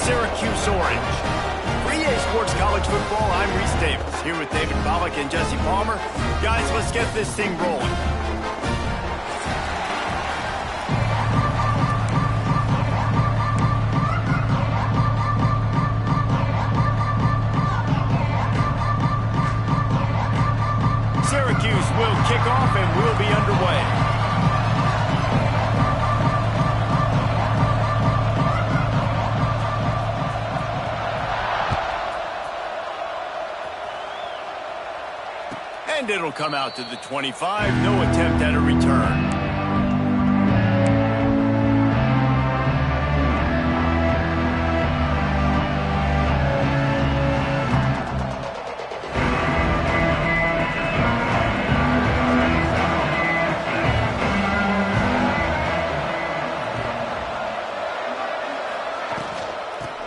Syracuse orange. For EA Sports College Football, I'm Reese Davis, here with David Pollack and Jesse Palmer. Guys, let's get this thing rolling. Syracuse will kick off and we'll be underway. And it'll come out to the 25. No attempt at a return.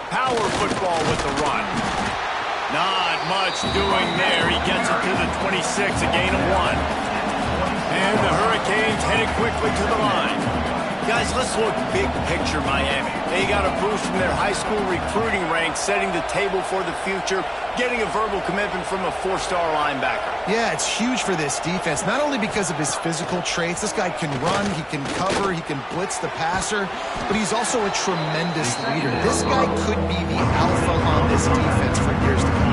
Power football with the run. Not much doing there. He gets it to the 26, a gain of 1. And the Hurricanes headed quickly to the line. Guys, let's look big picture Miami. They got a boost from their high school recruiting ranks, setting the table for the future, getting a verbal commitment from a 4-star linebacker. Yeah, it's huge for this defense, not only because of his physical traits. This guy can run, he can cover, he can blitz the passer, but he's also a tremendous leader. This guy could be the alpha on this defense for years to come.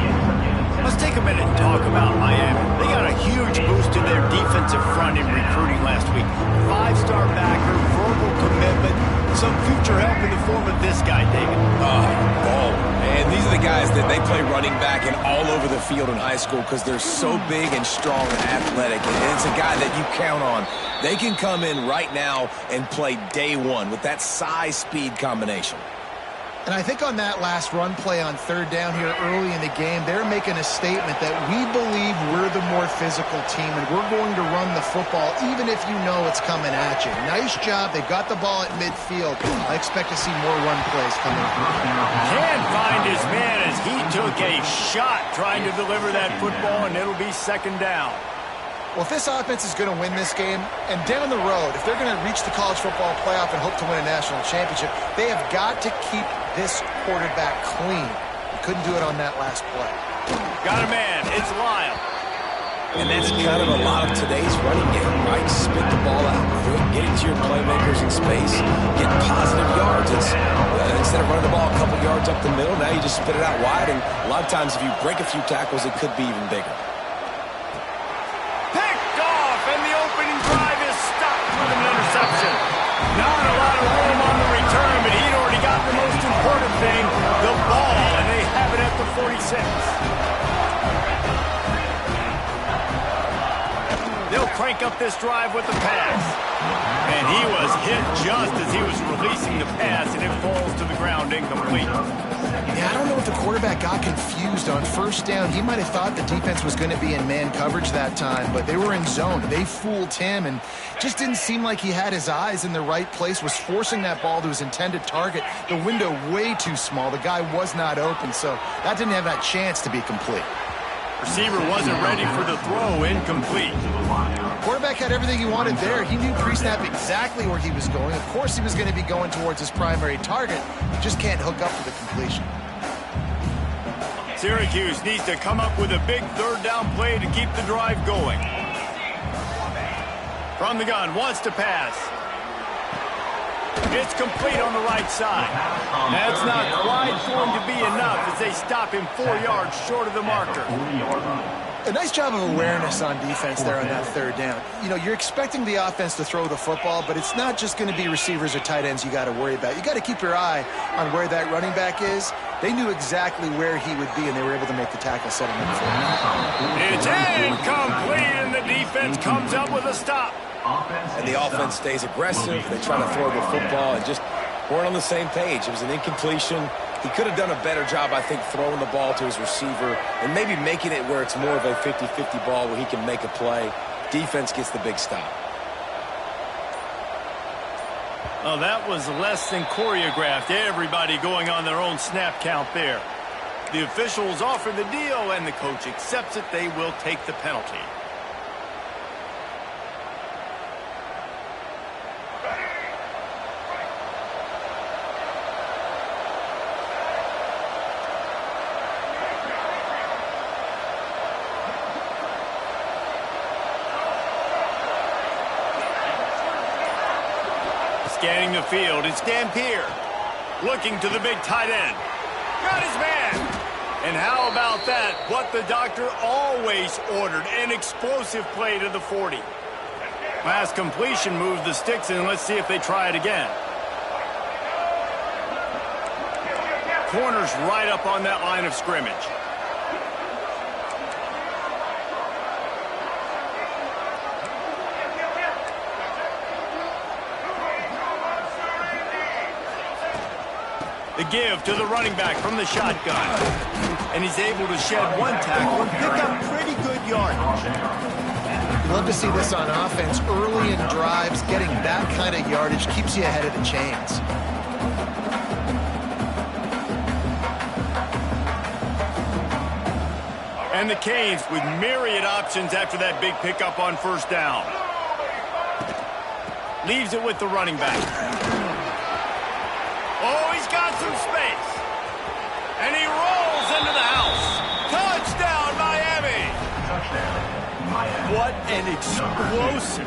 Let's take a minute and talk about Miami. They got a huge boost to their defensive front in recruiting last week. 5-star backer, verbal commitment, some future help in the form of this guy, David. Ball. And these are the guys that they play running back and all over the field in high school because they're so big and strong and athletic. And it's a guy that you count on. They can come in right now and play day one with that size-speed combination. And I think on that last run play on third down here early in the game, they're making a statement that we believe we're the more physical team and we're going to run the football even if you know it's coming at you. Nice job. They got the ball at midfield. I expect to see more run plays coming up. Can't find his man as he took a shot trying to deliver that football, and it'll be second down. Well, if this offense is going to win this game, and down the road, if they're going to reach the college football playoff and hope to win a national championship, they have got to keep this quarterback clean. He couldn't do it on that last play. Got a man. It's Lyle. And that's kind of a lot of today's running game, right? Spit the ball out quick, get it to your playmakers in space, get positive yards. It's, instead of running the ball a couple yards up the middle, now you just spit it out wide, and a lot of times if you break a few tackles, it could be even bigger. And the opening drive is stopped with an interception. Not a lot of room on the return, but he'd already got the most important thing, the ball, and they have it at the 46. They'll crank up this drive with the pass. And he was hit just as he was releasing the pass, and it falls to the ground incomplete. Yeah, I don't know if the quarterback got confused on first down. He might have thought the defense was going to be in man coverage that time, but they were in zone. They fooled him, and just didn't seem like he had his eyes in the right place, was forcing that ball to his intended target. The window way too small. The guy was not open, so that didn't have that chance to be complete. Receiver wasn't ready for the throw, incomplete. Quarterback had everything he wanted there. He knew pre-snap exactly where he was going. Of course he was going to be going towards his primary target. He just can't hook up for the completion. Syracuse needs to come up with a big third down play to keep the drive going. From the gun, wants to pass. It's complete on the right side. That's not quite going to be enough as they stop him 4 yards short of the marker. A nice job of awareness on defense there on that third down. You know, you're expecting the offense to throw the football, but it's not just going to be receivers or tight ends you got to worry about. You got to keep your eye on where that running back is. They knew exactly where he would be, and they were able to make the tackle setting up for him. It's incomplete, and the defense comes up with a stop. And the offense stays aggressive. They try to throw the football and just weren't on the same page. It was an incompletion. He could have done a better job, I think, throwing the ball to his receiver and maybe making it where it's more of a 50-50 ball where he can make a play. Defense gets the big stop. Oh, that was less than choreographed. Everybody going on their own snap count there. The officials offer the deal, and the coach accepts it. They will take the penalty. Scanning the field, it's Dampier. Looking to the big tight end. Got his man. And how about that? What the doctor always ordered, an explosive play to the 40. Last completion moved the sticks in. Let's see if they try it again. Corner's right up on that line of scrimmage. The give to the running back from the shotgun. And he's able to shed one tackle and pick up pretty good yardage. You love to see this on offense. Early in drives, getting that kind of yardage keeps you ahead of the chains. And the Canes with myriad options after that big pickup on first down. Leaves it with the running back. Oh, he's got some space. And he rolls into the house. Touchdown, Miami. What an explosive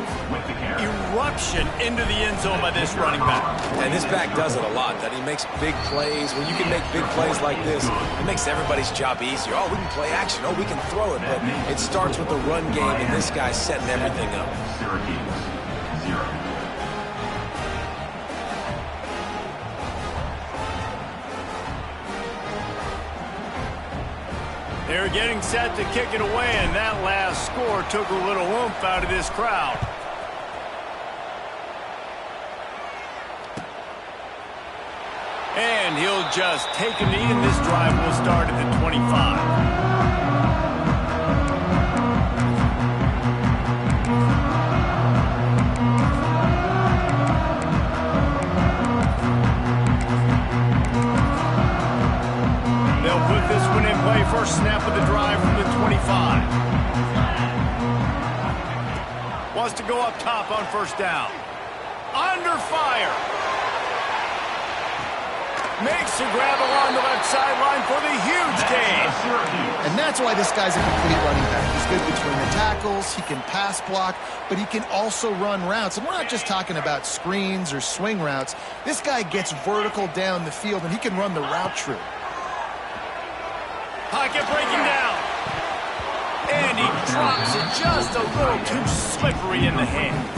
eruption into the end zone by this running back. And this back does it a lot. That he makes big plays. When you can make big plays like this, it makes everybody's job easier. Oh, we can play action. Oh, we can throw it. But it starts with the run game, and this guy's setting everything up. They're getting set to kick it away, and that last score took a little oomph out of this crowd. And he'll just take a knee, and this drive will start at the 25. First snap of the drive from the 25. Wants to go up top on first down. Under fire. Makes a grab along the left sideline for the huge gain. And that's why this guy's a complete running back. He's good between the tackles, he can pass block, but he can also run routes. And we're not just talking about screens or swing routes. This guy gets vertical down the field, and he can run the route tree. Pocket breaking down. And he drops it just a little too slippery in the hands.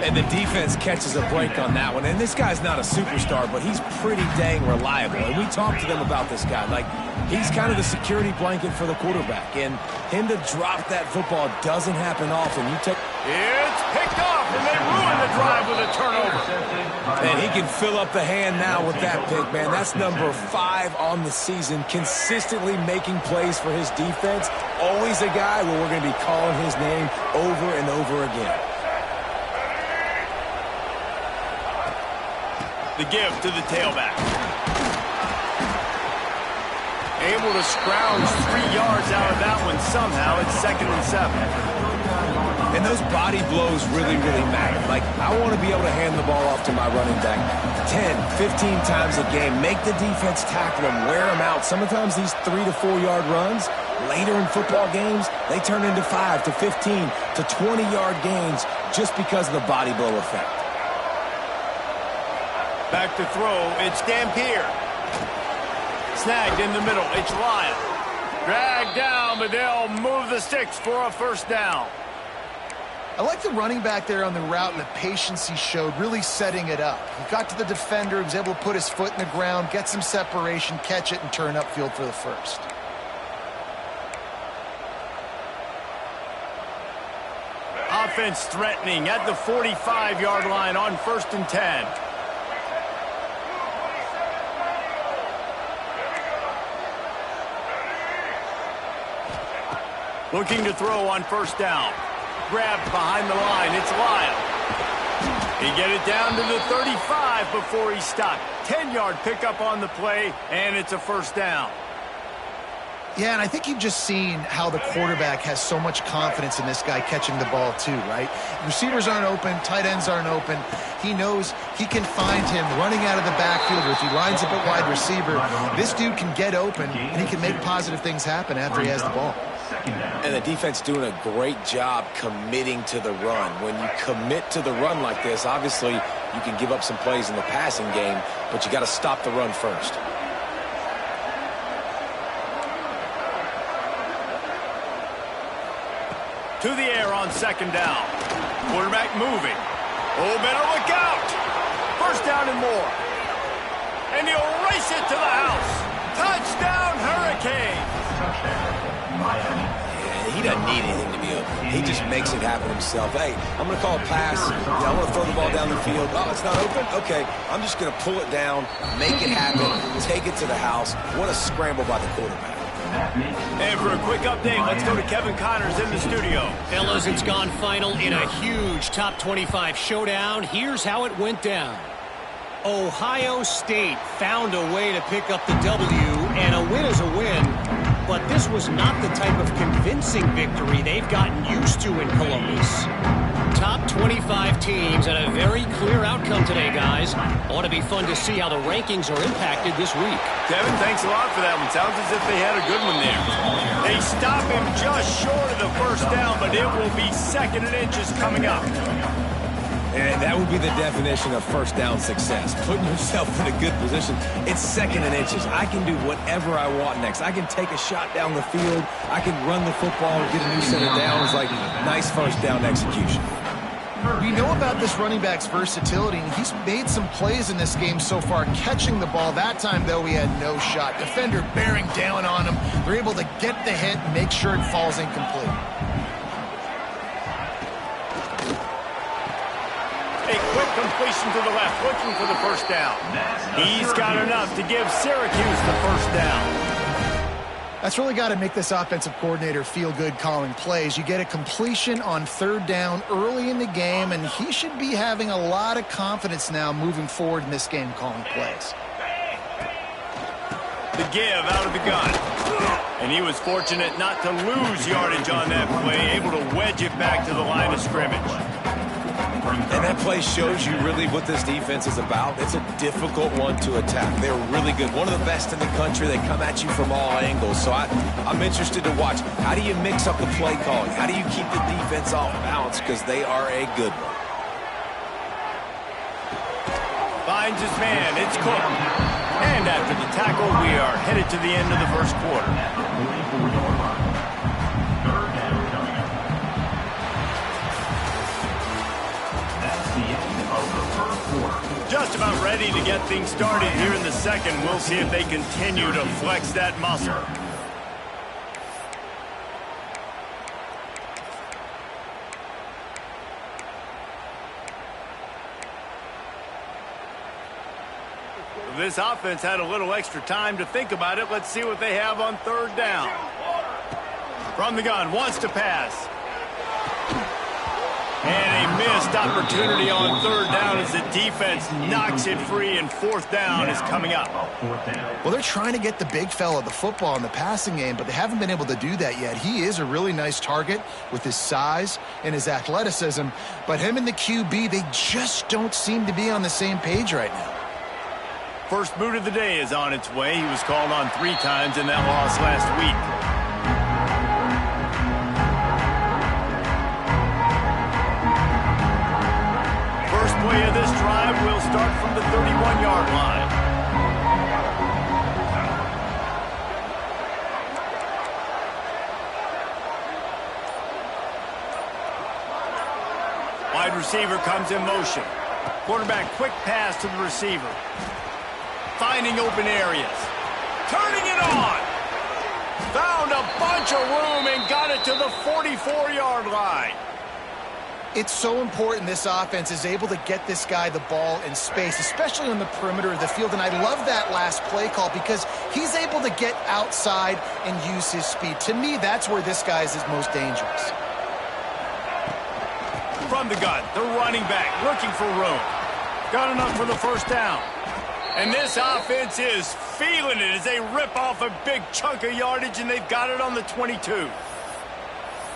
And the defense catches a break on that one. And this guy's not a superstar, but he's pretty dang reliable. And we talked to them about this guy. Like, he's kind of the security blanket for the quarterback. And him to drop that football doesn't happen often. It's picked off, and they ruin the drive with a turnover. And he can fill up the hand now with that pick, man. That's number 5 on the season, consistently making plays for his defense. Always a guy where we're going to be calling his name over and over again. The give to the tailback. Able to scrounge 3 yards out of that one somehow. It's 2nd and 7. And those body blows really, really matter. Like, I want to be able to hand the ball off to my running back 10, 15 times a game. Make the defense tackle him, wear him out. Sometimes these 3 to 4 yard runs, later in football games, they turn into 5 to 15 to 20 yard gains just because of the body blow effect. Back to throw, it's Dampier. Snagged in the middle, it's Lyle. Dragged down, but they'll move the sticks for a first down. I like the running back there on the route and the patience he showed, really setting it up. He got to the defender, he was able to put his foot in the ground, get some separation, catch it, and turn upfield for the first. Offense threatening at the 45-yard line on 1st and 10. Looking to throw on first down. Grabbed behind the line. It's Lyle. He get it down to the 35 before he stopped. 10-yard pickup on the play, and it's a first down. Yeah, and I think you've just seen how the quarterback has so much confidence in this guy catching the ball too, right? Receivers aren't open, tight ends aren't open. He knows he can find him running out of the backfield, or if he lines up at wide receiver, this dude can get open, and he can make positive things happen after he has the ball. And the defense doing a great job committing to the run. When you commit to the run like this, obviously You can give up some plays in the passing game, but you got to stop the run first. To the air on second down. Quarterback moving. Oh, better look out. First down and more. And he'll race it to the house. Touchdown, Hurricane. Yeah, he doesn't need anything to be open. He just makes it happen himself. Hey, I'm going to call a pass. Yeah, I'm going to throw the ball down the field. Oh, it's not open? Okay, I'm just going to pull it down, make it happen, take it to the house. What a scramble by the quarterback. And for a quick update, let's go to Kevin Connors in the studio. Fellas, it's gone final in a huge top 25 showdown. Here's how it went down. Ohio State found a way to pick up the W, and a win is a win. But this was not the type of convincing victory they've gotten used to in Columbus. Top 25 teams and a very clear outcome today, guys. Ought to be fun to see how the rankings are impacted this week. Kevin, thanks a lot for that one. Sounds as if they had a good one there. They stop him just short of the first down, but it will be second and inches coming up. And that would be the definition of first down success. Putting yourself in a good position. It's second and inches. I can do whatever I want next. I can take a shot down the field. I can run the football and get a new set of downs. Like, nice first down execution. We know about this running back's versatility, and he's made some plays in this game so far, catching the ball. That time, though, he had no shot. Defender bearing down on him. They're able to get the hit and make sure it falls incomplete. A quick completion to the left, looking for the first down. He's got enough to give Syracuse the first down. That's really got to make this offensive coordinator feel good calling plays. You get a completion on third down early in the game, and he should be having a lot of confidence now moving forward in this game calling plays. The give out of the gun. And he was fortunate not to lose yardage on that play, able to wedge it back to the line of scrimmage. And that play shows you really what this defense is about. It's a difficult one to attack. They're really good. One of the best in the country. They come at you from all angles. So I'm interested to watch. How do you mix up the play calling? How do you keep the defense off balance? Because they are a good one. Finds his man. It's Cook. And after the tackle, we are headed to the end of the first quarter. Just about ready to get things started here in the second. We'll see if they continue to flex that muscle. This offense had a little extra time to think about it. Let's see what they have on third down. From the gun, wants to pass. And a missed opportunity on third down as the defense knocks it free, and fourth down is coming up. Well, they're trying to get the big fella the football in the passing game, but they haven't been able to do that yet. He is a really nice target with his size and his athleticism, but him and the QB, they just don't seem to be on the same page right now. First boot of the day is on its way. He was called on 3 times in that loss last week. First play of this drive will start from the 31-yard line. Wide receiver comes in motion. Quarterback quick pass to the receiver. Finding open areas. Turning it on. Found a bunch of room and got it to the 44-yard line. It's so important this offense is able to get this guy the ball in space, especially on the perimeter of the field. And I love that last play call because he's able to get outside and use his speed. To me, that's where this guy is his most dangerous. From the gun, the running back looking for room. Got enough for the first down. And this offense is feeling it as they rip off a big chunk of yardage, and they've got it on the 22.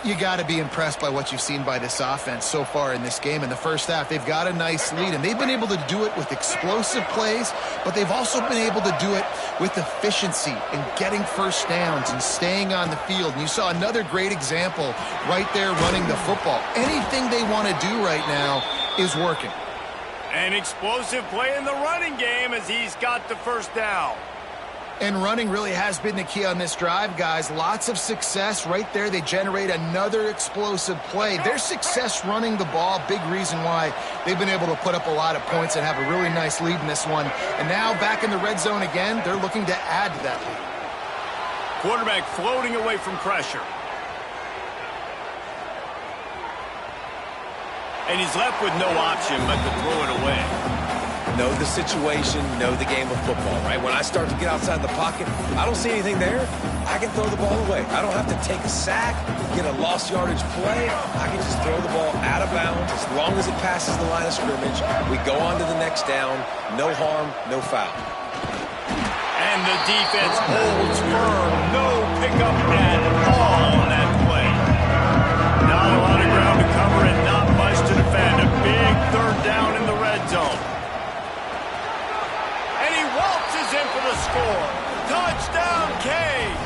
You got to be impressed by what you've seen by this offense so far in this game. In the first half, they've got a nice lead, and they've been able to do it with explosive plays, but they've also been able to do it with efficiency and getting first downs and staying on the field. And you saw another great example right there running the football. Anything they want to do right now is working. An explosive play in the running game as he's got the first down. And running really has been the key on this drive, guys. Lots of success right there. They generate another explosive play. Their success running the ball, big reason why they've been able to put up a lot of points and have a really nice lead in this one. And now back in the red zone again, they're looking to add to that lead. Quarterback floating away from pressure. And he's left with no option but to throw it away. Know the situation, know the game of football, right? When I start to get outside the pocket, I don't see anything there, I can throw the ball away. I don't have to take a sack, get a lost yardage play. I can just throw the ball out of bounds. As long as it passes the line of scrimmage, we go on to the next down. No harm, no foul. And the defense holds firm. No pickup at all on that play. Not a lot of ground to cover and not much to defend. A big third down in the red zone. And he waltzes in for the score. Touchdown, Canes.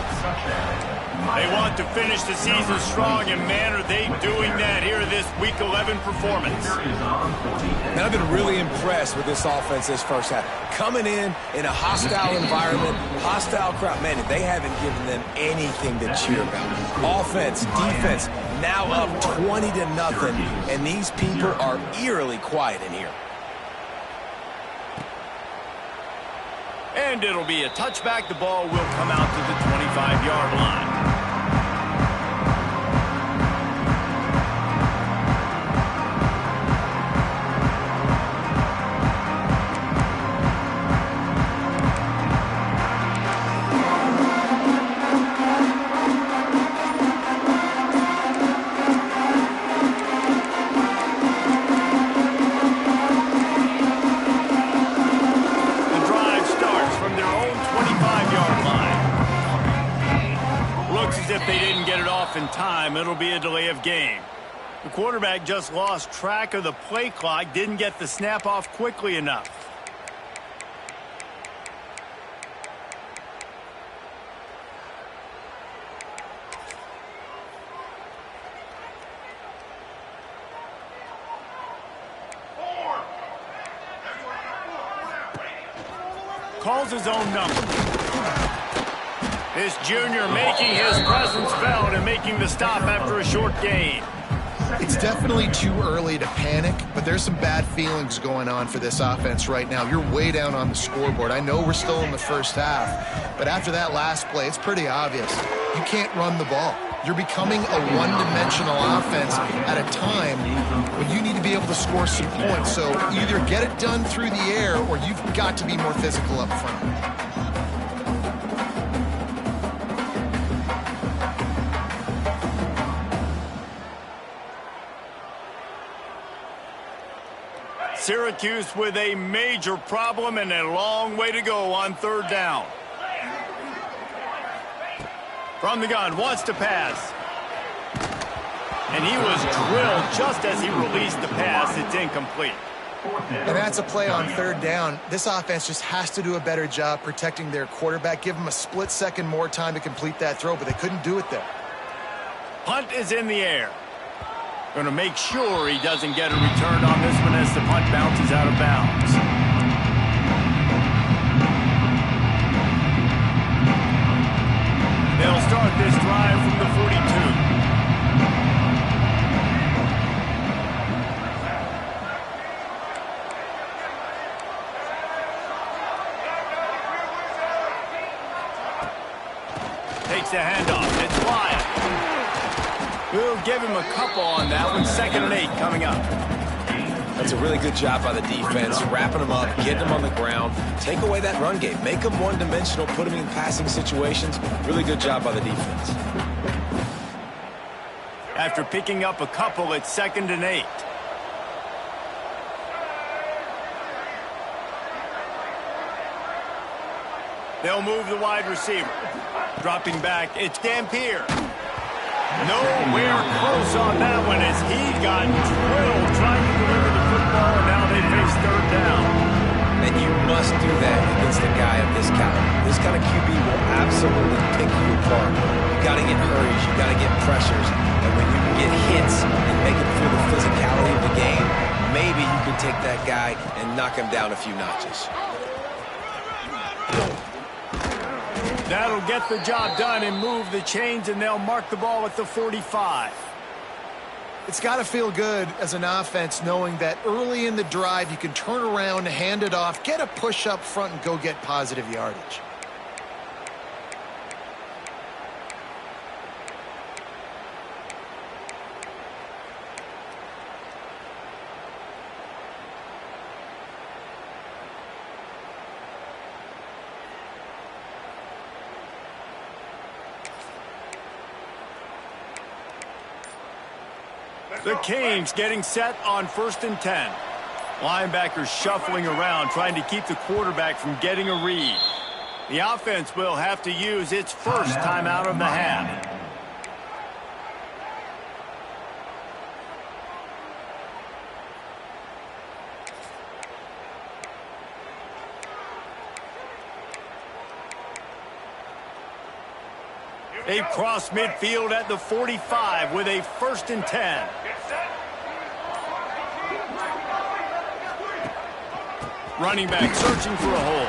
They want to finish the season strong, and man, are they doing that here in this Week 11 performance. And I've been really impressed with this offense this first half. Coming in a hostile environment, hostile crowd. Man, they haven't given them anything to cheer about. Offense, defense, now up 20-0, and these people are eerily quiet in here. And it'll be a touchback. The ball will come out to the 25-yard line. If they didn't get it off in time, it'll be a delay of game. The quarterback just lost track of the play clock, didn't get the snap off quickly enough. Calls his own number. This junior making his presence felt and making the stop after a short gain. It's definitely too early to panic, but there's some bad feelings going on for this offense right now. You're way down on the scoreboard. I know we're still in the first half, but after that last play, it's pretty obvious. You can't run the ball. You're becoming a one-dimensional offense at a time when you need to be able to score some points. So either get it done through the air or you've got to be more physical up front. Syracuse with a major problem and a long way to go on third down. From the gun, wants to pass. And he was drilled just as he released the pass. It's incomplete. And that's a play on third down. This offense just has to do a better job protecting their quarterback. Give him a split second more time to complete that throw, but they couldn't do it there. Punt is in the air. Going to make sure he doesn't get a return on this one as the punt bounces out of bounds. They'll start this drive from the 42. Takes the handoff. It's Wyatt. We'll give him a couple on that one. 2nd and 8 coming up. That's a really good job by the defense, wrapping them up, getting them on the ground. Take away that run game. Make them one-dimensional, put them in passing situations. Really good job by the defense. After picking up a couple, it's 2nd and 8. They'll move the wide receiver. Dropping back, it's Dampier. Nowhere close on that one as he got drilled trying to deliver the football, and now they face third down. And you must do that against a guy of this caliber. This kind of QB will absolutely pick you apart. You got to get hurries, you got to get pressures, and when you get hits and make it feel the physicality of the game, maybe you can take that guy and knock him down a few notches. That'll get the job done and move the chains, and they'll mark the ball at the 45. It's got to feel good as an offense knowing that early in the drive you can turn around, hand it off, get a push up front, and go get positive yardage. The Canes getting set on 1st and 10. Linebackers shuffling around, trying to keep the quarterback from getting a read. The offense will have to use its first timeout of the half. They've crossed midfield at the 45 with a 1st and 10. Running back searching for a hole.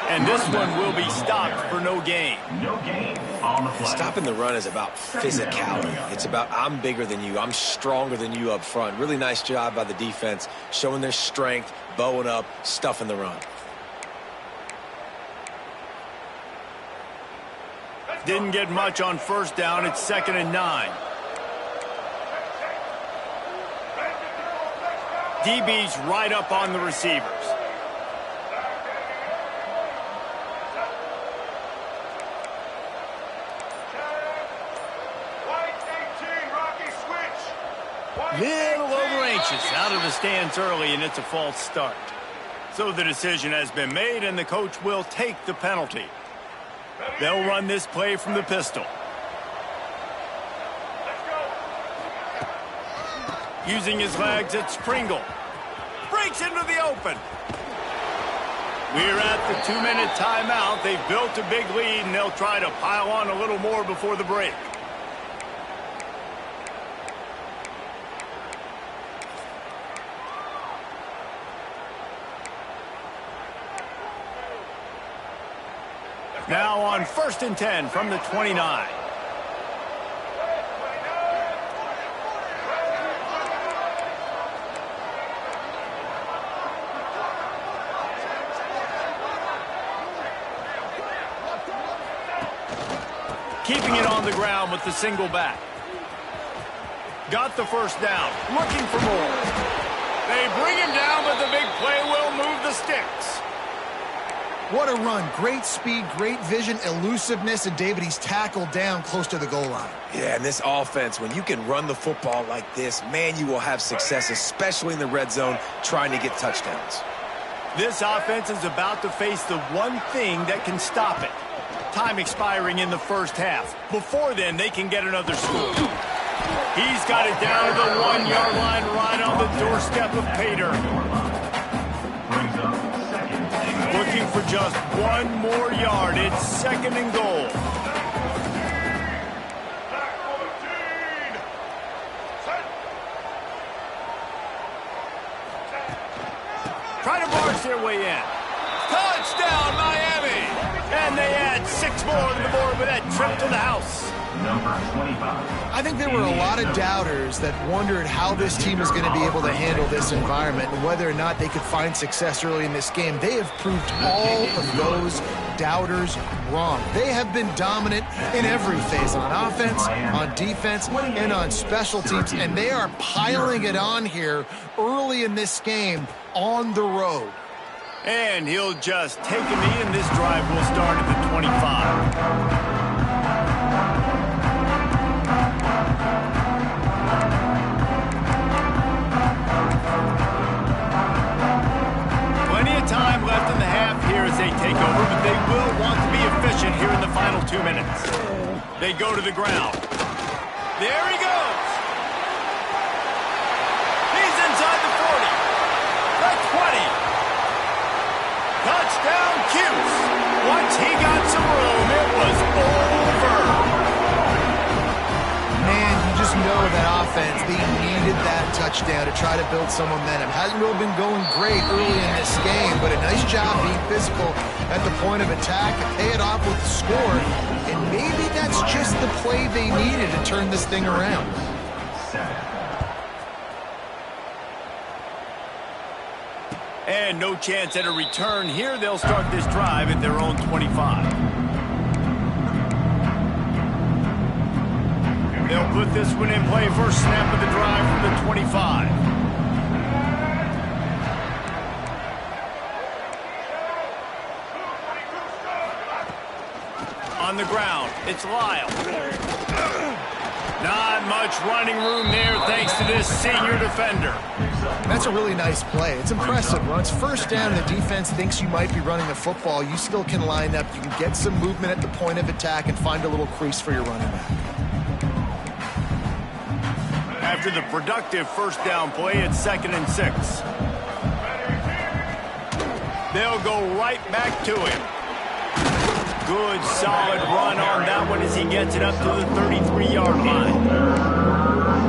And this one will be stopped for no gain. Stopping the run is about physicality. It's about I'm bigger than you. I'm stronger than you up front. Really nice job by the defense, showing their strength, bowing up, stuffing the run. Didn't get much on 1st down. It's 2nd and 9. DB's right up on the receivers. Little over anxious out of the stands early, and it's a false start. So the decision has been made, and the coach will take the penalty. They'll run this play from the pistol. Using his legs, it's Pringle. Breaks into the open. We're at the 2-minute timeout. They've built a big lead, and they'll try to pile on a little more before the break. Now on 1st and 10 from the 29. Keeping it on the ground with the single back. Got the 1st down. Looking for more. They bring him down, but the big play will move the sticks. What a run. Great speed, great vision, elusiveness, and David, he's tackled down close to the goal line. Yeah, and this offense, when you can run the football like this, man, you will have success, especially in the red zone, trying to get touchdowns. This offense is about to face the one thing that can stop it. Time expiring in the 1st half. Before then, they can get another score. He's got it down to the 1-yard line, right on the doorstep of Pater. Looking for just one more yard. It's 2nd and goal. Trying to barge their way in. Touchdown, Miami! And they add 6 more to the board with that trip to the house. I think there were a lot of doubters that wondered how this team is going to be able to handle this environment and whether or not they could find success early in this game. They have proved all of those doubters wrong. They have been dominant in every phase, on offense, on defense, and on special teams, and they are piling it on here early in this game on the road. And he'll just take a knee, and this drive will start at the 25. Time left in the half here as they take over, but they will want to be efficient here in the final 2 minutes. They go to the ground. There he goes. He's inside the 40. The 20. Touchdown, Cuse. Once he got some room, it was over. Man, you just know know that offense, they needed that touchdown to try to build some momentum. Hasn't really been going great early in this game, but a nice job being physical at the point of attack to pay it off with the score. And maybe that's just the play they needed to turn this thing around. And no chance at a return here. They'll start this drive at their own 25. They'll put this one in play. First snap of the drive from the 25. On the ground, it's Lyle. Not much running room there thanks to this senior defender. That's a really nice play. It's impressive. When it's first down and the defense thinks you might be running the football, you still can line up. You can get some movement at the point of attack and find a little crease for your running back. After the productive first down play, it's 2nd and 6. They'll go right back to him. Good, solid run on that one as he gets it up to the 33-yard line.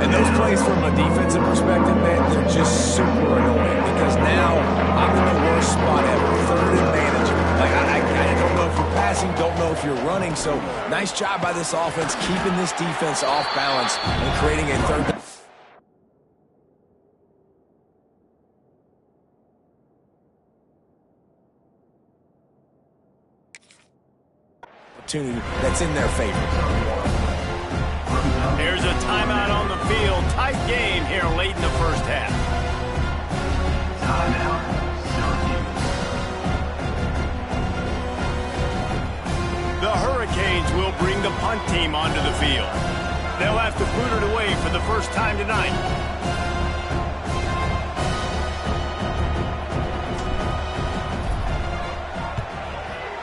And those plays from a defensive perspective, man, they're just super annoying because now I'm in the worst spot ever, 3rd and management. Like, I don't know if you're passing, don't know if you're running, so nice job by this offense keeping this defense off balance and creating a 3rd down. Opportunity that's in their favor. There's a timeout on the field. Tight game here late in the first half. The Hurricanes will bring the punt team onto the field. They'll have to boot it away for the first time tonight.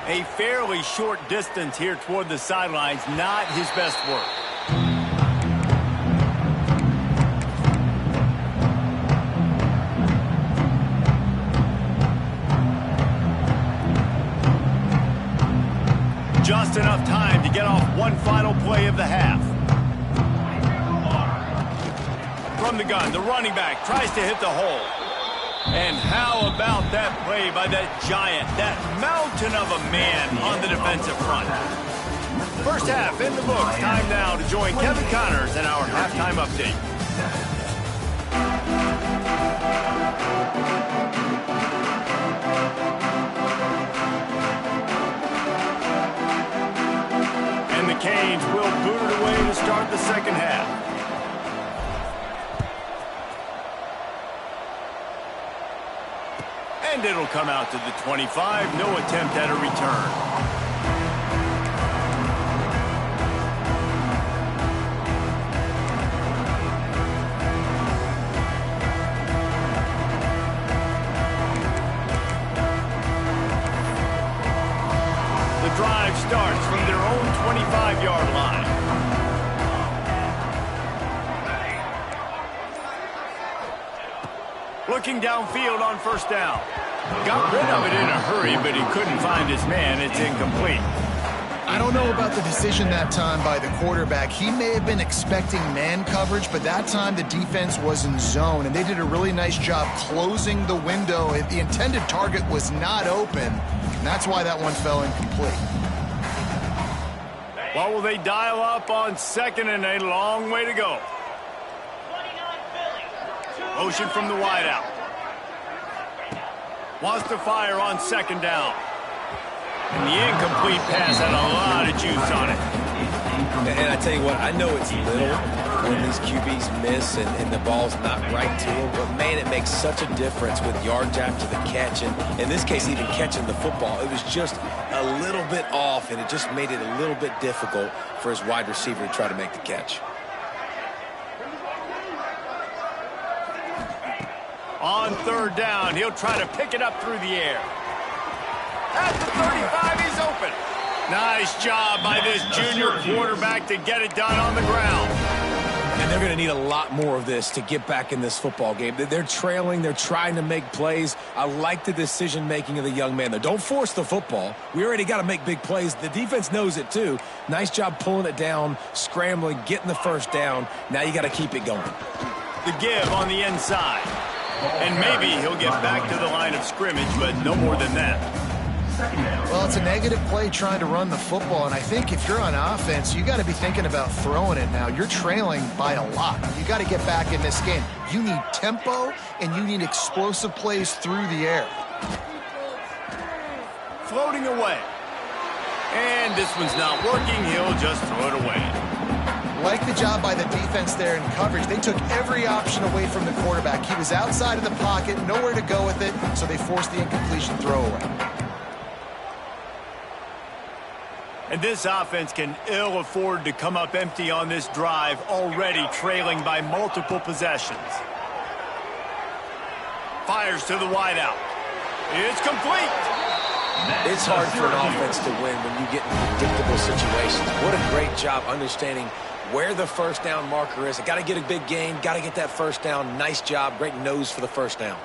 A fairly short distance here toward the sidelines, not his best work. Just enough time to get off one final play of the half. From the gun, the running back tries to hit the hole. And how about that play by that giant, that mountain of a man on the defensive front? First half in the books. Time now to join Kevin Connors in our halftime update. And the Canes will boot it away to start the second half. And it'll come out to the 25. No attempt at a return. The drive starts from their own 25-yard line. Looking downfield on first down. Got rid of it in a hurry, but he couldn't find his man. It's incomplete. I don't know about the decision that time by the quarterback. He may have been expecting man coverage, but that time the defense was in zone, and they did a really nice job closing the window. The intended target was not open, and that's why that one fell incomplete. Well, will they dial up on second and a long way to go? Motion from the wideout. Wants to fire on second down. And the incomplete pass had a lot of juice on it. And I tell you what, I know it's little when these QBs miss and the ball's not right to them, but man, it makes such a difference with yards after the catch. And in this case, even catching the football, it was just a little bit off, and it just made it a little bit difficult for his wide receiver to try to make the catch. On third down, he'll try to pick it up through the air. At the 35, he's open. Nice job by this junior quarterback to get it done on the ground. And they're going to need a lot more of this to get back in this football game. They're trailing. They're trying to make plays. I like the decision-making of the young man, though. Don't force the football. We already got to make big plays. The defense knows it, too. Nice job pulling it down, scrambling, getting the first down. Now you got to keep it going. The give on the inside. And maybe he'll get back to the line of scrimmage, but no more than that. Well, it's a negative play trying to run the football, and I think if you're on offense, you got to be thinking about throwing it now. You're trailing by a lot. You got to get back in this game. You need tempo, and you need explosive plays through the air. Floating away. And this one's not working. He'll just throw it away. Like the job by the defense there in coverage. They took every option away from the quarterback. He was outside of the pocket, nowhere to go with it, so they forced the incompletion throwaway. And this offense can ill afford to come up empty on this drive, already trailing by multiple possessions. Fires to the wideout. It's complete. It's hard for an offense to win when you get in predictable situations. What a great job understanding where the first down marker is. I got to get a big gain, got to get that first down. Nice job, great nose for the first down.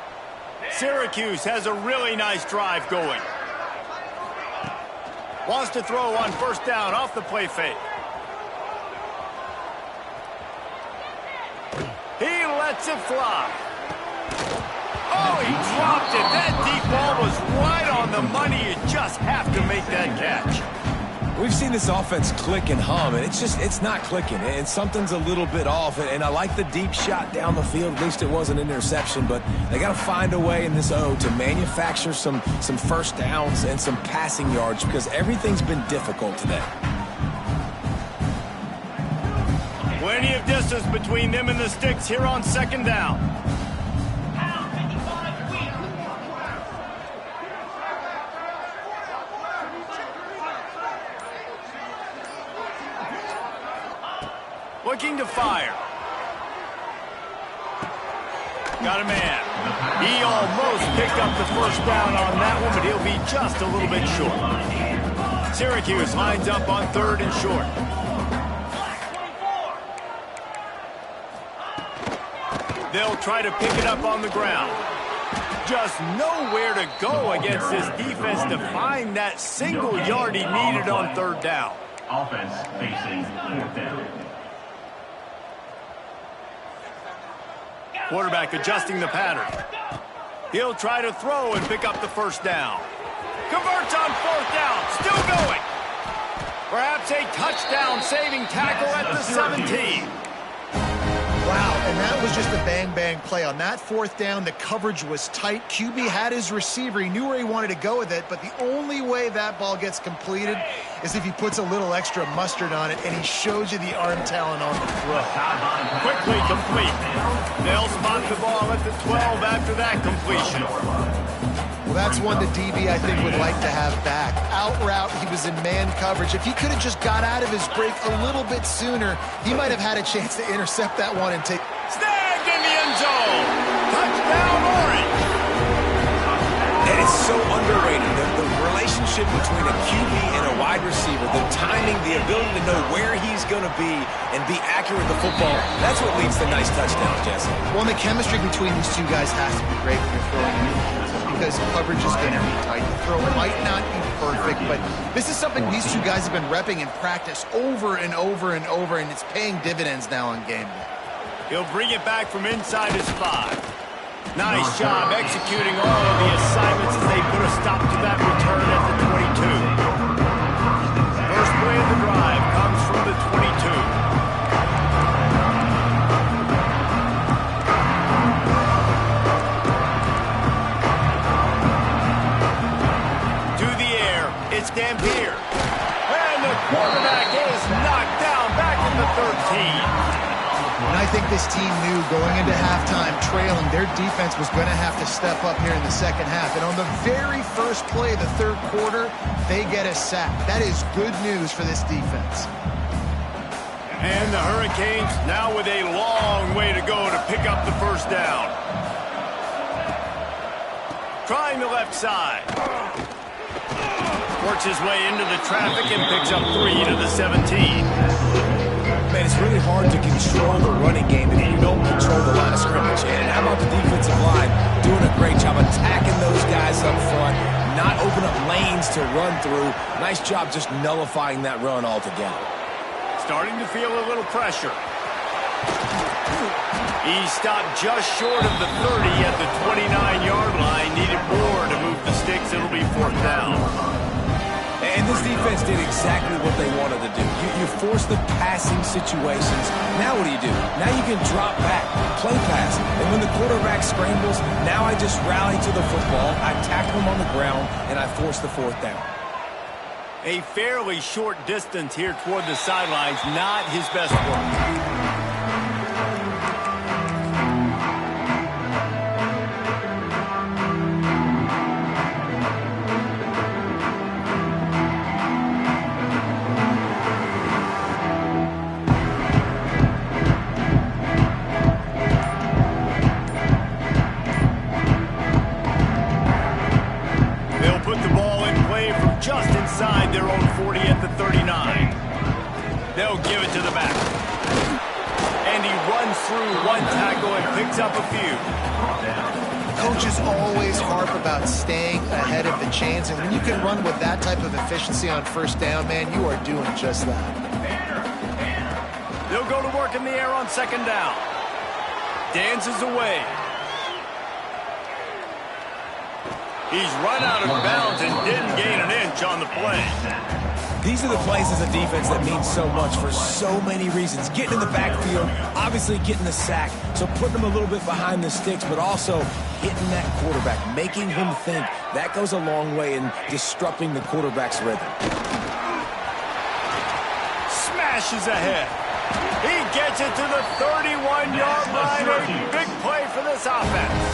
Syracuse has a really nice drive going. Wants to throw on first down off the play fake. He lets it fly. Oh, he dropped it. That deep ball was right on the money. You just have to make that catch. We've seen this offense click and hum, and it's not clicking, and something's a little bit off. And I like the deep shot down the field. At least it wasn't an interception, but they got to find a way in this O to manufacture some first downs and some passing yards because everything's been difficult today. Plenty of distance between them and the sticks here on second down. Looking to fire. Got a man. He almost picked up the first down on that one, but he'll be just a little bit short. Syracuse lines up on third and short. They'll try to pick it up on the ground. Just nowhere to go against this defense to find that single yard he needed on third down. Offense facing fourth down. Quarterback adjusting the pattern. He'll try to throw and pick up the first down. Converts on fourth down. Still going. Perhaps a touchdown-saving tackle at the 17. Wow, and that was just a bang-bang play. On that fourth down, the coverage was tight. QB had his receiver. He knew where he wanted to go with it, but the only way that ball gets completed is if he puts a little extra mustard on it, and he shows you the arm talent on the throw. Quickly complete. They'll spot the ball at the 12 after that completion. Well, that's one the DB, I think, would like to have back. Out route, he was in man coverage. If he could have just got out of his break a little bit sooner, he might have had a chance to intercept that one and take... Snagged in the end zone. Touchdown, Orange. And it's so underrated. The relationship between a QB and a wide receiver, the timing, the ability to know where he's going to be and be accurate with the football, that's what leads to nice touchdowns, Jesse. Well, and the chemistry between these two guys has to be great when you're throwing because coverage is going to be tight. The throw might not be perfect, but this is something these two guys have been repping in practice over and over and over, and it's paying dividends now on game day. He'll bring it back from inside his 5. Nice job executing all of the assignments as they put a stop to that return at the 22. First play of the drive comes from the 22. It's Dampier. And the quarterback is knocked down back in the 13. And I think this team knew going into halftime trailing, their defense was going to have to step up here in the second half. And on the very first play of the third quarter, they get a sack. That is good news for this defense. And the Hurricanes now with a long way to go to pick up the first down. Trying the left side. Works his way into the traffic and picks up 3 to the 17. man, it's really hard to control the running game if you don't control the line of scrimmage. And how about the defensive line doing a great job attacking those guys up front, not open up lanes to run through. Nice job just nullifying that run altogether. Starting to feel a little pressure. He stopped just short of the 30 at the 29-yard line. Needed more to move the sticks. It'll be 4th down. And this defense did exactly what they wanted to do. You force the passing situations. Now what do? Now you can drop back, play pass. And when the quarterback scrambles, now I just rally to the football, I tackle him on the ground, and I force the 4th down. A fairly short distance here toward the sidelines. Not his best work. Just inside their own 40 at the 39. They'll give it to the back. And he runs through one tackle and picks up a few. Coaches always harp about staying ahead of the chains, and when you can run with that type of efficiency on 1st down, man, you are doing just that. They'll go to work in the air on 2nd down. Dances away. He's run out of bounds and didn't gain an inch on the play. These are the plays as a defense that mean so much for so many reasons. Getting in the backfield, obviously getting the sack, so putting them a little bit behind the sticks, but also hitting that quarterback, making him think. That goes a long way in disrupting the quarterback's rhythm. Smashes ahead. He gets it to the 31-yard line. A big play for this offense.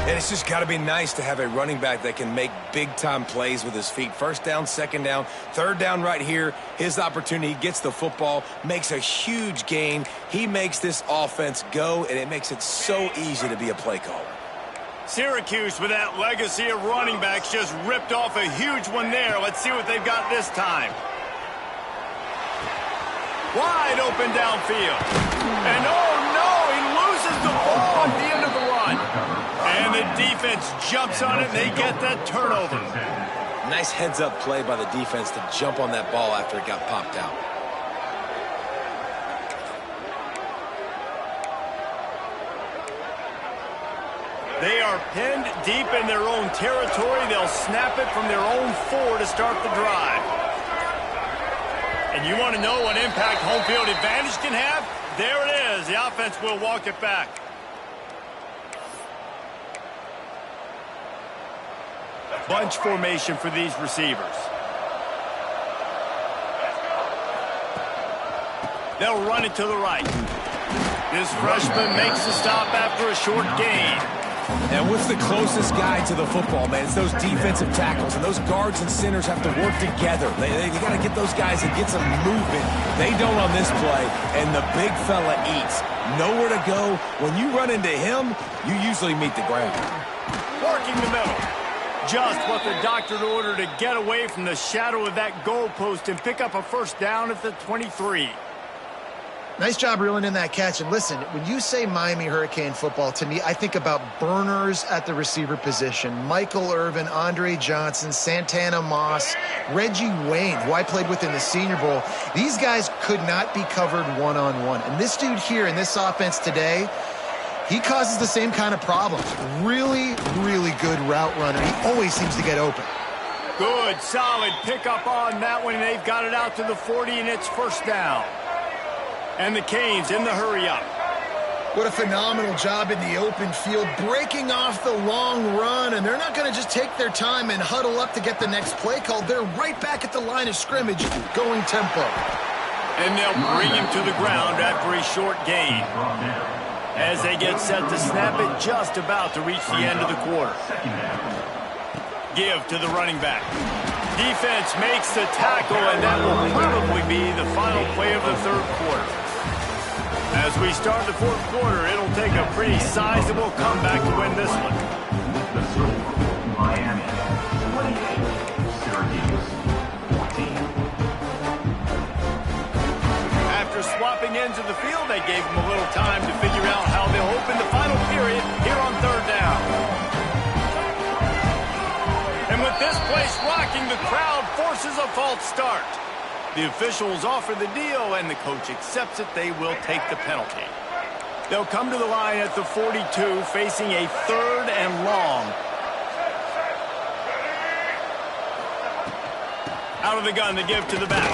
And it's just got to be nice to have a running back that can make big-time plays with his feet. 1st down, 2nd down, 3rd down right here. His opportunity, gets the football, makes a huge gain. He makes this offense go, and it makes it so easy to be a play caller. Syracuse, with that legacy of running backs, just ripped off a huge one there. Let's see what they've got this time. Wide open downfield. And oh no, he loses the ball at the end of the run. And the defense jumps on it, and they get that turnover. Nice heads-up play by the defense to jump on that ball after it got popped out. They are pinned deep in their own territory. They'll snap it from their own 4 to start the drive. And you want to know what impact home field advantage can have? There it is. The offense will walk it back. Bunch formation for these receivers. They'll run it to the right. This freshman makes the stop after a short gain. And what's the closest guy to the football, man? It's those defensive tackles, and those guards and centers have to work together. They got to get those guys and get some movement. They don't on this play, and the big fella eats. Nowhere to go. When you run into him, you usually meet the ground. Working the middle. Just what the doctor ordered to get away from the shadow of that goalpost and pick up a 1st down at the 23. Nice job reeling in that catch. And listen, when you say Miami Hurricane football, to me, I think about burners at the receiver position. Michael Irvin, Andre Johnson, Santana Moss, Reggie Wayne, who I played with in the Senior Bowl. These guys could not be covered one-on-one. And this dude here in this offense today, he causes the same kind of problems. Really, really good route runner. He always seems to get open. Good, solid pickup on that one. They've got it out to the 40, and it's 1st down. And the Canes in the hurry-up. What a phenomenal job in the open field, breaking off the long run, and they're not going to just take their time and huddle up to get the next play called. They're right back at the line of scrimmage, going tempo. And they'll bring him to the ground after a short gain. As they get set to snap it, just about to reach the end of the quarter. Give to the running back. Defense makes the tackle, and that will probably be the final play of the 3rd quarter. As we start the 4th quarter, it'll take a pretty sizable comeback to win this one. The score, Miami 28, Syracuse 14. ends of the field. They gave them a little time to figure out how they'll open the final period here on third down. And with this place rocking, the crowd forces a false start. The officials offer the deal, and the coach accepts it. They will take the penalty. They'll come to the line at the 42, facing a 3rd and long. Out of the gun, the give to the back.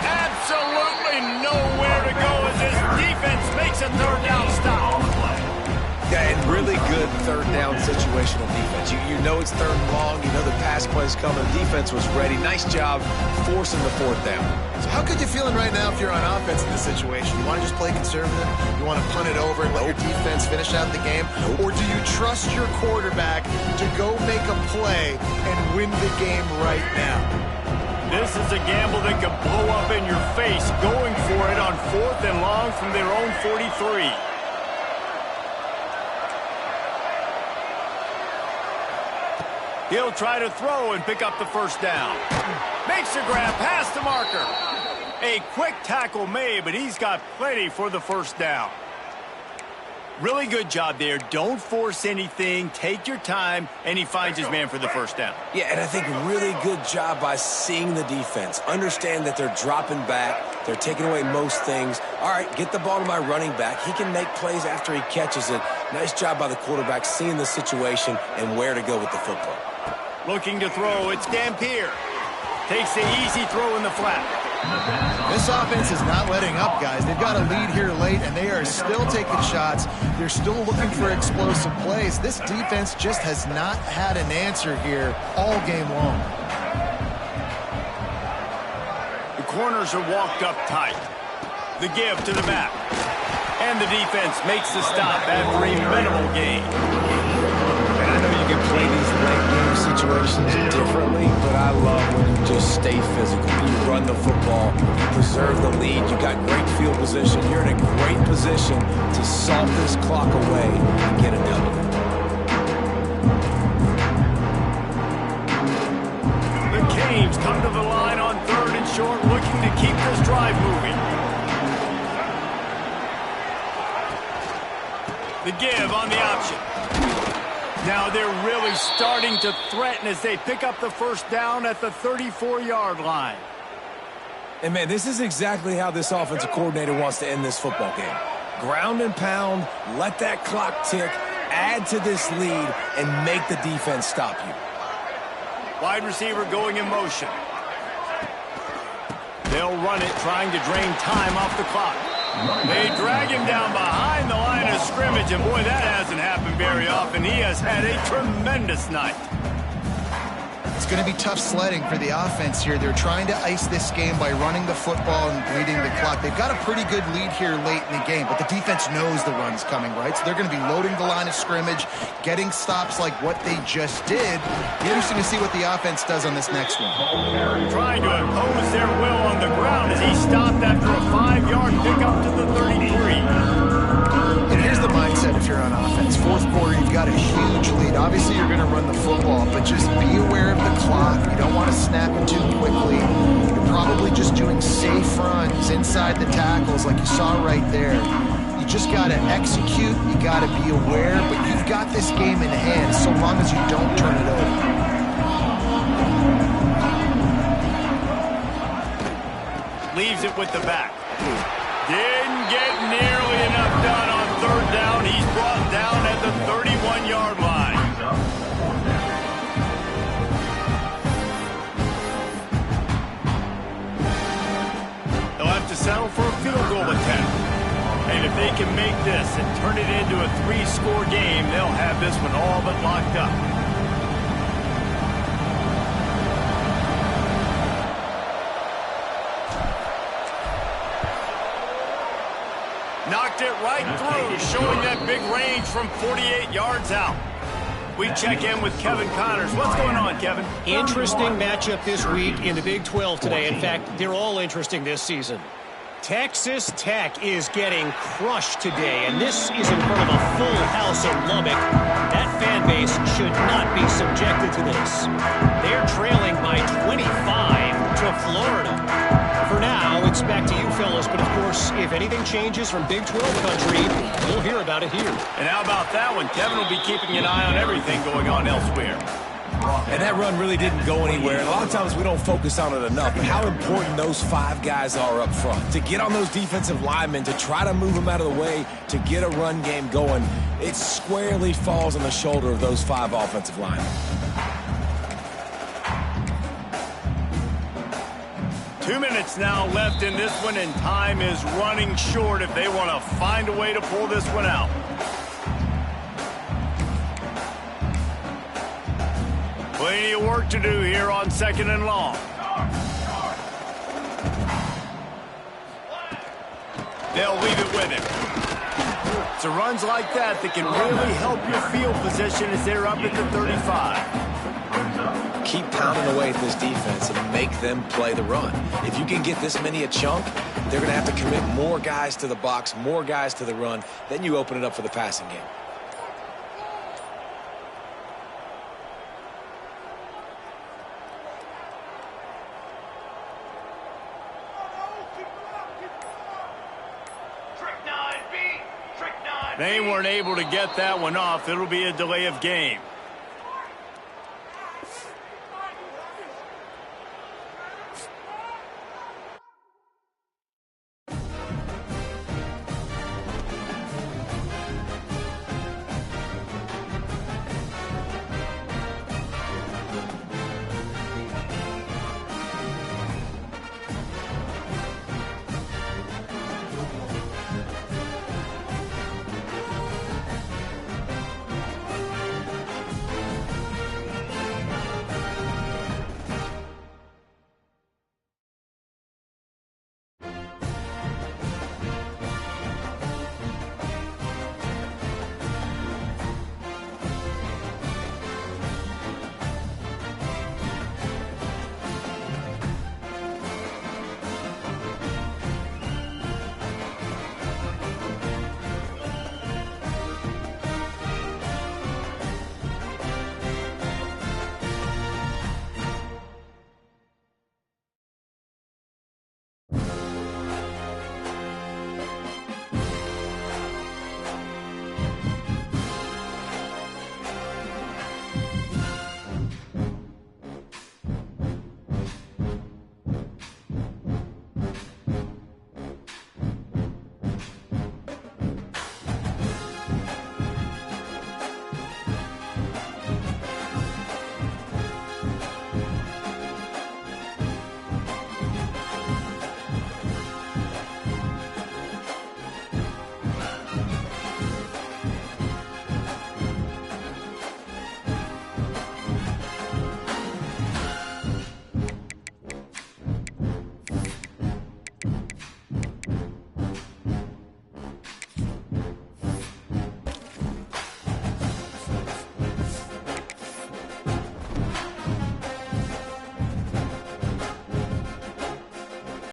Absolutely nowhere to go as this defense makes a 3rd down stop. Yeah, and really good 3rd down situational defense. You know it's 3rd and long. You know the pass play's coming. Defense was ready. Nice job forcing the 4th down. So how good you feeling right now if you're on offense in this situation? You want to just play conservative? You want to punt it over and let your defense finish out the game? Or do you trust your quarterback to go make a play and win the game right now? This is a gamble that could blow up in your face, going for it on 4th and long from their own 43. He'll try to throw and pick up the 1st down. Makes a grab past the marker. A quick tackle made, but he's got plenty for the 1st down. Really good job there. Don't force anything. Take your time, and he finds his man for the 1st down. Yeah, and I think really good job by seeing the defense. Understand that they're dropping back. They're taking away most things. All right, get the ball to my running back. He can make plays after he catches it. Nice job by the quarterback seeing the situation and where to go with the football. Looking to throw, it's Dampier. Takes the easy throw in the flat. This offense is not letting up, guys. They've got a lead here late, and they are still taking shots. They're still looking for explosive plays. This defense just has not had an answer here all game long. The corners are walked up tight. The give to the back. And the defense makes the stop after a minimal gain. I know you can play these late game situations differently, but I love when you just stay physical. You run the football, you preserve the lead, you got great field position. You're in a great position to salt this clock away and get a W. The Canes come to the line on 3rd and short, looking to keep this drive moving. The give on the option. Now they're really starting to threaten as they pick up the 1st down at the 34-yard line. And, man, this is exactly how this offensive coordinator wants to end this football game. Ground and pound, let that clock tick, add to this lead, and make the defense stop you. Wide receiver going in motion. They'll run it, trying to drain time off the clock. They drag him down behind the line of scrimmage, and boy, that hasn't happened very often. He has had a tremendous night. It's going to be tough sledding for the offense here. They're trying to ice this game by running the football and bleeding the clock. They've got a pretty good lead here late in the game, but the defense knows the run's coming, right? So they're going to be loading the line of scrimmage, getting stops like what they just did. Be interesting to see what the offense does on this next one. Trying to impose their will on the ground as he stopped after a 5-yard pickup to the 33. And here's the mindset if you're on offense. 4th quarter, you've got a huge lead. Obviously, you're going to run the football, but just be aware of the clock. You don't want to snap it too quickly. You're probably just doing safe runs inside the tackles like you saw right there. You just got to execute. You got to be aware, but you've got this game in hand so long as you don't turn it over. Leaves it with the back. Didn't get nearly enough done on 3rd down. He's brought down at the 31-yard line. They'll have to settle for a field goal attempt. And if they can make this and turn it into a 3-score game, they'll have this one all but locked up. Knocked it right through, showing that big range from 48 yards out. We check in with Kevin Connors. What's going on, Kevin? Interesting matchup this week in the Big 12 today. In fact, they're all interesting this season. Texas Tech is getting crushed today, and this is in front of a full house in Lubbock. That fan base should not be subjected to this. They're trailing by 25 to Florida. For now, it's back to you fellas Carlos, but of course, if anything changes from Big 12 country, you'll hear about it here. And how about that one? Kevin will be keeping an eye on everything going on elsewhere. And that run really didn't go anywhere. And a lot of times we don't focus on it enough, but how important those 5 guys are up front. To get on those defensive linemen, to try to move them out of the way, to get a run game going, it squarely falls on the shoulder of those 5 offensive linemen. 2 minutes now left in this one, and time is running short if they want to find a way to pull this one out. Plenty of work to do here on 2nd and long. They'll leave it with him. It's runs like that that can really help your field position as they're up at the 35. Keep pounding away at this defense and make them play the run. If you can get this many a chunk, they're going to have to commit more guys to the box, more guys to the run. Then you open it up for the passing game. They weren't able to get that one off. It'll be a delay of game.